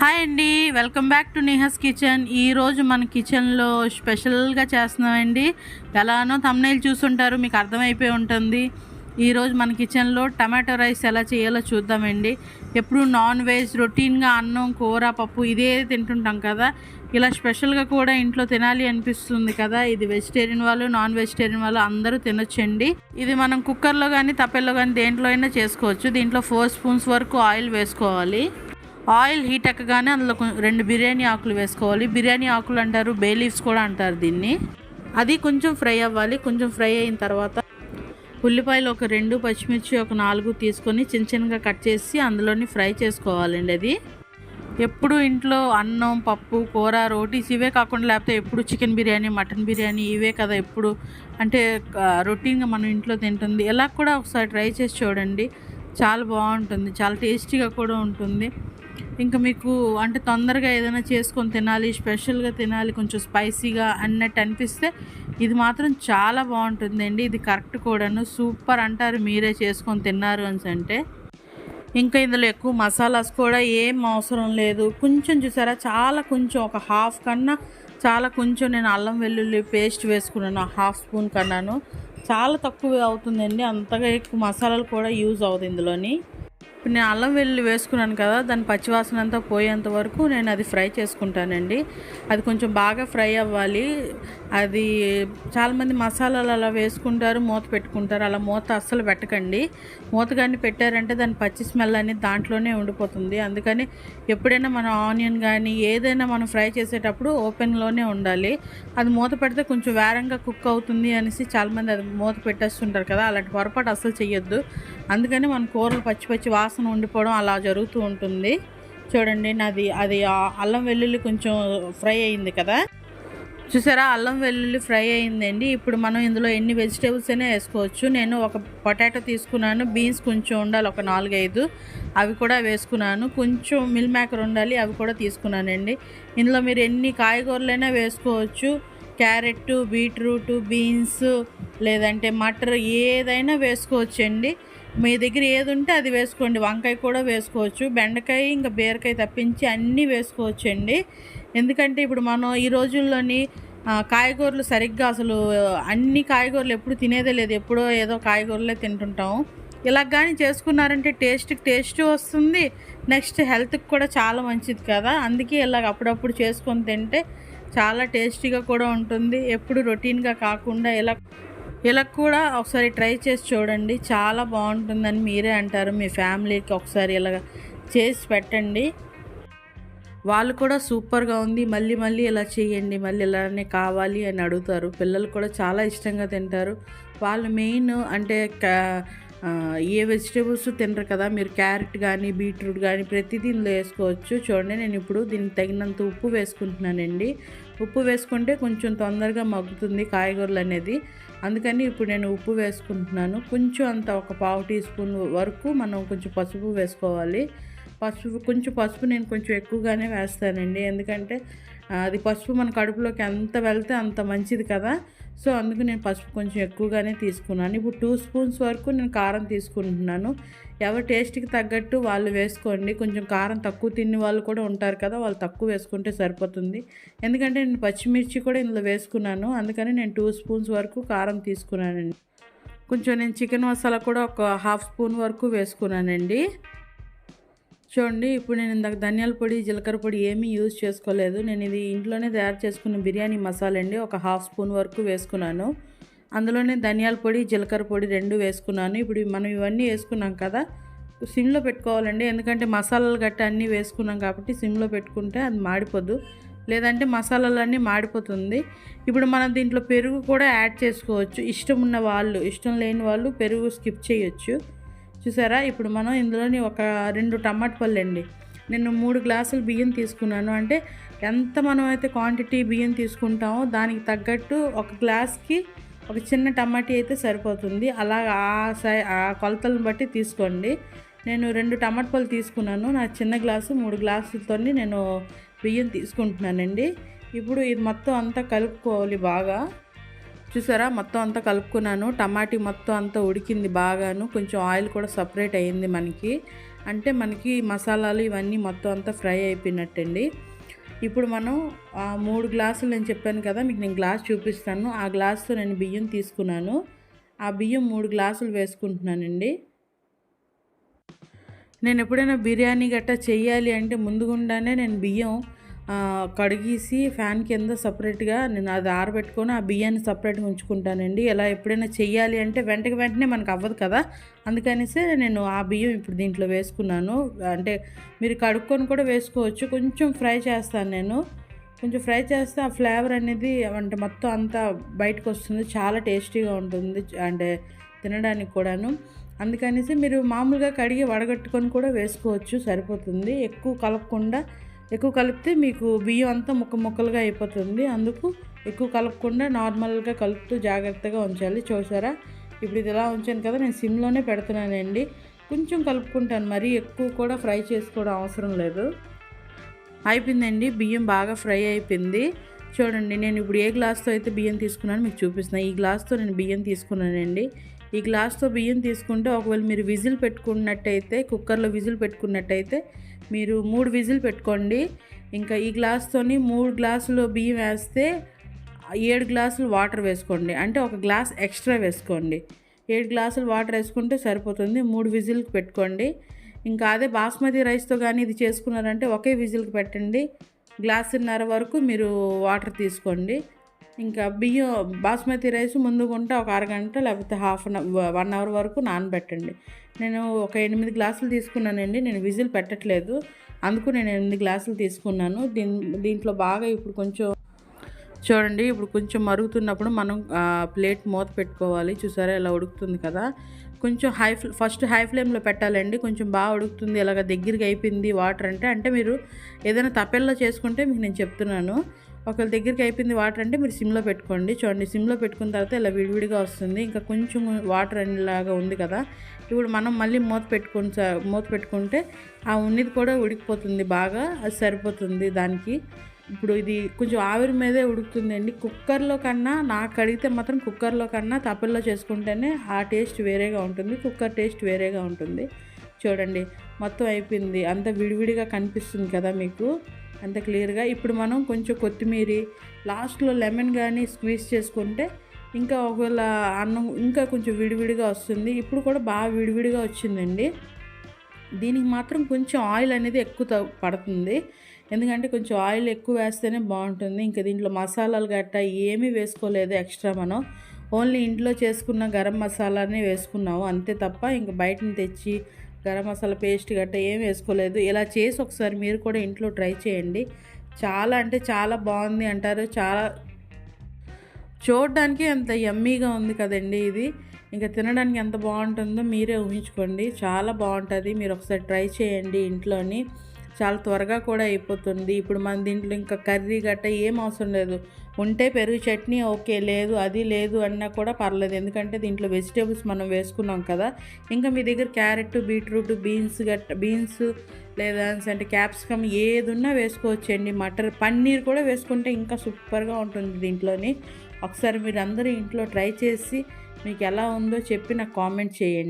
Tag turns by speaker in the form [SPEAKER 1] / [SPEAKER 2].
[SPEAKER 1] Hi అండి, welcome back to Neha's kitchen. ఈరోజు మన కిచెన్లో స్పెషల్గా చేస్తున్నామండి. ఎలానో థంబ్నెయిల్ చూస్తుంటారు, మీకు అర్థమైపోయి ఉంటుంది. ఈరోజు మన కిచెన్లో టమాటో రైస్ ఎలా చేయాలో చూద్దామండి. ఎప్పుడు నాన్ వెజ్ రొటీన్గా అన్నం కూర పప్పు ఇదే తింటుంటాం కదా, ఇలా స్పెషల్గా కూడా ఇంట్లో తినాలి అనిపిస్తుంది కదా. ఇది వెజిటేరియన్ వాళ్ళు నాన్ వెజిటేరియన్ వాళ్ళు అందరూ తినొచ్చండి. ఇది మనం కుక్కర్లో కానీ తప్పెల్లో కానీ దేంట్లో అయినా చేసుకోవచ్చు. దీంట్లో 4 స్పూన్స్ వరకు ఆయిల్ వేసుకోవాలి. ఆయిల్ హీట్ ఎక్కగానే అందులో 2 బిర్యానీ ఆకులు వేసుకోవాలి. బిర్యానీ ఆకులు అంటారు, బే లీవ్స్ కూడా అంటారు దీన్ని. అది కొంచెం ఫ్రై అవ్వాలి. కొంచెం ఫ్రై అయిన తర్వాత ఉల్లిపాయలు ఒక 2, పచ్చిమిర్చి ఒక 4 తీసుకొని చిన్న చిన్నగా కట్ చేసి అందులోని ఫ్రై చేసుకోవాలండి. అది ఎప్పుడు ఇంట్లో అన్నం పప్పు కూర రోటీస్ ఇవే కాకుండా లేకపోతే ఎప్పుడు చికెన్ బిర్యానీ మటన్ బిర్యానీ ఇవే కదా ఎప్పుడు అంటే రొటీన్గా మనం ఇంట్లో తింటుంది. ఇలా కూడా ఒకసారి ట్రై చేసి చూడండి, చాలా బాగుంటుంది, చాలా టేస్టీగా కూడా ఉంటుంది. ఇంకా మీకు అంటే తొందరగా ఏదైనా చేసుకొని తినాలి, స్పెషల్గా తినాలి, కొంచెం స్పైసీగా అన్నట్టు అనిపిస్తే ఇది మాత్రం చాలా బాగుంటుందండి. ఇది కరెక్ట్ కూడాను, సూపర్ అంటారు మీరే చేసుకొని తిన్నారు అని అంటే. ఇంకా ఇందులో ఎక్కువ మసాలాస్ కూడా ఏం అవసరం లేదు. కొంచెం చూసారా, చాలా కొంచెం ఒక హాఫ్ కన్నా చాలా కొంచెం నేను అల్లం వెల్లుల్లి పేస్ట్ వేసుకున్నాను, 1/2 స్పూన్ కన్నాను. చాలా తక్కువ అవుతుందండి, అంతగా ఎక్కువ మసాలాలు కూడా యూజ్ అవ్వదు ఇందులోని. ఇప్పుడు నేను అల్లం వెల్లుల్లి వేసుకున్నాను కదా, దాని పచ్చివాసన అంతా పోయేంత వరకు నేను అది ఫ్రై చేసుకుంటానండి. అది కొంచెం బాగా ఫ్రై అవ్వాలి. అది చాలామంది మసాలాలు అలా వేసుకుంటారు, మూత పెట్టుకుంటారు. అలా మూత అస్సలు పెట్టకండి. మూత కానీ పెట్టారంటే దాని పచ్చి స్మెల్ అనేది దాంట్లోనే ఉండిపోతుంది. అందుకని ఎప్పుడైనా మనం ఆనియన్ కానీ ఏదైనా మనం ఫ్రై చేసేటప్పుడు ఓపెన్లోనే ఉండాలి. అది మూత పెడితే కొంచెం వేరంగా కుక్ అవుతుంది అనేసి చాలామంది అది మూత పెట్టేస్తుంటారు కదా, అలాంటి పొరపాటు అస్సలు చేయొద్దు. అందుకని మన కూరలు పచ్చి పచ్చి వాసన ఉండిపోవడం అలా జరుగుతూ ఉంటుంది. చూడండి, అది అల్లం వెల్లుల్లి కొంచెం ఫ్రై అయింది కదా, చూసారా, అల్లం వెల్లుల్లి ఫ్రై అయిందండి. ఇప్పుడు మనం ఇందులో ఎన్ని వెజిటేబుల్స్ అయినా వేసుకోవచ్చు. నేను ఒక పొటాటో తీసుకున్నాను, బీన్స్ కొంచెం ఉండాలి ఒక 4-5 అవి కూడా వేసుకున్నాను. కొంచెం మిల్ మేకర్ ఉండాలి, అవి కూడా తీసుకున్నానండి. ఇందులో మీరు ఎన్ని కాయగూరలైనా వేసుకోవచ్చు. క్యారెట్, బీట్రూట్, బీన్స్ లేదంటే మటర్ ఏదైనా వేసుకోవచ్చండి. మీ దగ్గర ఏది ఉంటే అది వేసుకోండి. వంకాయ కూడా వేసుకోవచ్చు, బెండకాయ ఇంకా బీరకాయ తప్పించి అన్నీ వేసుకోవచ్చండి. ఎందుకంటే ఇప్పుడు మనం ఈ రోజుల్లోని కాయగూరలు సరిగ్గా అసలు అన్ని కాయగూరలు ఎప్పుడు తినేదే లేదు, ఎప్పుడో ఏదో కాయగూరలే తింటుంటాం. ఇలా కానీ చేసుకున్నారంటే టేస్ట్ వస్తుంది, నెక్స్ట్ హెల్త్కి కూడా చాలా మంచిది కదా. అందుకే ఇలాగ అప్పుడప్పుడు చేసుకొని తింటే చాలా టేస్టీగా కూడా ఉంటుంది. ఎప్పుడు రొటీన్గా కాకుండా ఇలా కూడా ఒకసారి ట్రై చేసి చూడండి, చాలా బాగుంటుందని మీరే అంటారు. మీ ఫ్యామిలీకి ఒకసారి ఇలా చేసి పెట్టండి, వాళ్ళు కూడా సూపర్గా ఉంది మళ్ళీ మళ్ళీ ఇలా చేయండి, మళ్ళీ ఇలానే కావాలి అని అడుగుతారు. పిల్లలు కూడా చాలా ఇష్టంగా తింటారు. వాళ్ళు మెయిన్ అంటే ఏ వెజిటేబుల్స్ తినరు కదా, మీరు క్యారెట్ కానీ బీట్రూట్ కానీ ప్రతిదీ ఇందులో వేసుకోవచ్చు. చూడండి, నేను ఇప్పుడు దీనికి తగినంత ఉప్పు వేసుకుంటున్నానండి. ఉప్పు వేసుకుంటే కొంచెం తొందరగా మగ్గుతుంది కాయగూరలు అనేది. అందుకని ఇప్పుడు నేను ఉప్పు వేసుకుంటున్నాను. కొంచెం అంత ఒక 1/2 టీ స్పూన్ వరకు మనం కొంచెం పసుపు వేసుకోవాలి. పసుపు నేను కొంచెం ఎక్కువగానే వేస్తానండి, ఎందుకంటే అది పసుపు మన కడుపులోకి ఎంత వెళ్తే అంత మంచిది కదా. సో అందుకు నేను పసుపు కొంచెం ఎక్కువగానే తీసుకున్నాను. ఇప్పుడు 2 స్పూన్స్ వరకు నేను కారం తీసుకుంటున్నాను. ఎవరి టేస్ట్కి తగ్గట్టు వాళ్ళు వేసుకోండి. కొంచెం కారం తక్కువ తినే వాళ్ళు కూడా ఉంటారు కదా, వాళ్ళు తక్కువ వేసుకుంటే సరిపోతుంది. ఎందుకంటే నేను పచ్చిమిర్చి కూడా ఇందులో వేసుకున్నాను, అందుకని నేను 2 స్పూన్స్ వరకు కారం తీసుకున్నానండి. కొంచెం నేను చికెన్ మసాలా కూడా ఒక 1/2 స్పూన్ వరకు వేసుకున్నానండి. చూడండి, ఇప్పుడు నేను ఇందాక ధనియాల పొడి జీలకర్ర పొడి ఏమీ యూజ్ చేసుకోలేదు. నేను ఇది ఇంట్లోనే తయారు చేసుకున్న బిర్యానీ మసాలా అండి, ఒక 1/2 స్పూన్ వరకు వేసుకున్నాను. అందులోనే ధనియాల పొడి జీలకర్ర పొడి 2 వేసుకున్నాను. ఇప్పుడు మనం ఇవన్నీ వేసుకున్నాం కదా, సిమ్లో పెట్టుకోవాలండి. ఎందుకంటే మసాలాలు గట్ట అన్నీ వేసుకున్నాం కాబట్టి సిమ్లో పెట్టుకుంటే అది మాడిపోదు, లేదంటే మసాలాలన్నీ మాడిపోతుంది. ఇప్పుడు మనం దీంట్లో పెరుగు కూడా యాడ్ చేసుకోవచ్చు. ఇష్టం ఉన్న వాళ్ళు, ఇష్టం లేని వాళ్ళు పెరుగు స్కిప్ చేయొచ్చు. చూసారా, ఇప్పుడు మనం ఇందులోని ఒక 2 టమాటా పళ్ళు అండి, నేను 3 గ్లాసులు బియ్యం తీసుకున్నాను. అంటే ఎంత మనం అయితే క్వాంటిటీ బియ్యం తీసుకుంటామో దానికి తగ్గట్టు ఒక గ్లాస్కి ఒక చిన్న టమాటా అయితే సరిపోతుంది. అలా ఆ కొలతలను బట్టి తీసుకోండి. నేను 2 టమాటా పళ్ళు తీసుకున్నాను. నా చిన్న గ్లాసు 3 గ్లాసులతో నేను బియ్యం తీసుకుంటున్నానండి. ఇప్పుడు ఇది మొత్తం అంతా కలుపుకోవాలి బాగా. చూసారా మొత్తం అంతా కలుపుకున్నాను. టమాటీ మొత్తం అంతా ఉడికింది బాగాను. కొంచెం ఆయిల్ కూడా సపరేట్ అయ్యింది మనకి. అంటే మనకి మసాలాలు ఇవన్నీ మొత్తం అంతా ఫ్రై అయిపోయినట్టండి. ఇప్పుడు మనం 3 గ్లాసులు నేను చెప్పాను కదా, మీకు నేను గ్లాస్ చూపిస్తాను. ఆ గ్లాస్తో నేను బియ్యం తీసుకున్నాను. ఆ బియ్యం 3 గ్లాసులు వేసుకుంటున్నానండి. నేను ఎప్పుడైనా బిర్యానీ గట్టా చెయ్యాలి అంటే ముందుగుండానే నేను బియ్యం కడిగేసి ఫ్యాన్ కింద సపరేట్గా నేను అది ఆరబెట్టుకొని ఆ బియ్యాన్ని సపరేట్గా ఉంచుకుంటానండి. ఇలా ఎప్పుడైనా చెయ్యాలి అంటే వెంటనే మనకు అవ్వదు కదా, అందుకనేసే నేను ఆ బియ్యం ఇప్పుడు దీంట్లో వేసుకున్నాను. అంటే మీరు కడుక్కొని కూడా వేసుకోవచ్చు. కొంచెం ఫ్రై చేస్తాను నేను. కొంచెం ఫ్రై చేస్తే ఆ ఫ్లేవర్ అనేది అంటే మొత్తం అంతా బయటకు వస్తుంది. చాలా టేస్టీగా ఉంటుంది అంటే తినడానికి కూడాను. అందుకనేసి మీరు మామూలుగా కడిగి వడగట్టుకొని కూడా వేసుకోవచ్చు, సరిపోతుంది. ఎక్కువ కలిపితే మీకు బియ్యం అంతా ముక్కలుగా అయిపోతుంది. అందుకు ఎక్కువ కలపకుండా నార్మల్గా కలుపుతూ జాగ్రత్తగా ఉంచాలి. చూసారా, ఇప్పుడు ఇది ఇలా ఉంచాను కదా, నేను సిమ్లోనే పెడుతున్నానండి. కొంచెం కలుపుకుంటాను, మరీ ఎక్కువ కూడా ఫ్రై చేసుకోవడం అవసరం లేదు. అయిపోయిందండి, బియ్యం బాగా ఫ్రై అయిపోయింది. చూడండి, నేను ఇప్పుడు ఏ గ్లాస్తో అయితే బియ్యం తీసుకున్నానో మీకు చూపిస్తున్నాను. ఈ గ్లాస్తో నేను బియ్యం తీసుకున్నానండి. ఈ గ్లాస్తో బియ్యం తీసుకుంటే ఒకవేళ మీరు విజిల్ పెట్టుకున్నట్టయితే, కుక్కర్లో విజిల్ పెట్టుకున్నట్టయితే మీరు 3 విజిల్ పెట్టుకోండి. ఇంకా ఈ గ్లాస్తోని 3 గ్లాసులు బియ్యం వేస్తే 7 గ్లాసులు వాటర్ వేసుకోండి. అంటే ఒక గ్లాస్ ఎక్స్ట్రా వేసుకోండి. 7 గ్లాసులు వాటర్ వేసుకుంటే సరిపోతుంది. 3 విజిల్కి పెట్టుకోండి. ఇంకా అదే బాస్మతి రైస్తో కానీ ఇది చేసుకున్నారంటే ఒకే విజిల్కి పెట్టండి. గ్లాసున్నర వరకు మీరు వాటర్ తీసుకోండి. ఇంకా బియ్యం బాస్మతి రైస్ ముందుకుంటే ఒక అరగంట లేకపోతే 1 అవర్ వరకు నానబెట్టండి. నేను ఒక 8 గ్లాసులు తీసుకున్నానండి. నేను విజిల్ పెట్టట్లేదు, అందుకు నేను 8 గ్లాసులు తీసుకున్నాను. దీంట్లో బాగా ఇప్పుడు కొంచెం చూడండి, ఇప్పుడు కొంచెం మరుగుతున్నప్పుడు మనం ప్లేట్ మూత పెట్టుకోవాలి. చూసారా ఎలా ఉడుకుతుంది కదా. కొంచెం ఫస్ట్ హై ఫ్లేమ్లో పెట్టాలండి. కొంచెం బాగా ఉడుకుతుంది. ఇలాగ దగ్గరికి అయిపోయింది వాటర్ అంటే మీరు ఏదైనా తపెల్లో చేసుకుంటే మీకు నేను చెప్తున్నాను. ఒకవేళ దగ్గరికి అయిపోయింది వాటర్ అంటే మీరు సిమ్లో పెట్టుకోండి. చూడండి, సిమ్లో పెట్టుకున్న తర్వాత ఇలా విడివిడిగా వస్తుంది. ఇంకా కొంచెం వాటర్ అనేలాగా ఉంది కదా. ఇప్పుడు మనం మళ్ళీ మూత పెట్టుకుంటే ఆ ఉన్నది కూడా ఉడికిపోతుంది బాగా. అది సరిపోతుంది దానికి. ఇప్పుడు ఇది కొంచెం ఆవిరి మీదే ఉడుకుతుందండి. కుక్కర్లో కన్నా నాకు అడిగితే మాత్రం కుక్కర్లో కన్నా తపెల్లో చేసుకుంటేనే ఆ టేస్ట్ వేరేగా ఉంటుంది. కుక్కర్ టేస్ట్ వేరేగా ఉంటుంది. చూడండి, మొత్తం అయిపోయింది. అంత విడివిడిగా కనిపిస్తుంది కదా మీకు, అంత క్లియర్గా. ఇప్పుడు మనం కొంచెం కొత్తిమీర లాస్ట్లో లెమన్ కానీ స్క్వీజ్ చేసుకుంటే ఇంకా ఒకవేళ అన్నం ఇంకా కొంచెం విడివిడిగా వస్తుంది. ఇప్పుడు కూడా బాగా విడివిడిగా వచ్చిందండి. దీనికి మాత్రం కొంచెం ఆయిల్ అనేది ఎక్కువ పడుతుంది. ఎందుకంటే కొంచెం ఆయిల్ ఎక్కువ వేస్తేనే బాగుంటుంది. ఇంకా దీంట్లో మసాలాలు గట్టా ఏమీ వేసుకోలేదు ఎక్స్ట్రా. మనం ఓన్లీ ఇంట్లో చేసుకున్న గరం మసాలానే వేసుకున్నాము అంతే తప్ప ఇంకా బయటని తెచ్చి గరం మసాలా పేస్ట్ గట్టా ఏం వేసుకోలేదు. ఇలా చేసి ఒకసారి మీరు కూడా ఇంట్లో ట్రై చేయండి. చాలా అంటే చాలా బాగుంది అంటారు. చాలా చూడడానికి ఎంత యమ్మీగా ఉంది కదండి ఇది. ఇంకా తినడానికి ఎంత బాగుంటుందో మీరే ఊహించుకోండి. చాలా బాగుంటుంది. మీరు ఒకసారి ట్రై చేయండి ఇంట్లోని. చాలా త్వరగా కూడా అయిపోతుంది. ఇప్పుడు మన దీంట్లో ఇంకా కర్రీ గట్ట ఏం అవసరం లేదు. ఉంటే పెరుగు చట్నీ ఓకే, లేదు అది లేదు అన్నా కూడా పర్లేదు. ఎందుకంటే దీంట్లో వెజిటేబుల్స్ మనం వేసుకున్నాం కదా. ఇంకా మీ దగ్గర క్యారెట్, బీట్రూట్, బీన్స్ లేదా అంటే క్యాప్సికమ్ ఏది ఉన్నా వేసుకోవచ్చండి. పన్నీర్ కూడా వేసుకుంటే ఇంకా సూపర్గా ఉంటుంది దీంట్లోని. ఒకసారి మీరు అందరూ ఇంట్లో ట్రై చేసి మీకు ఎలా ఉందో చెప్పి నాకు కామెంట్ చేయండి.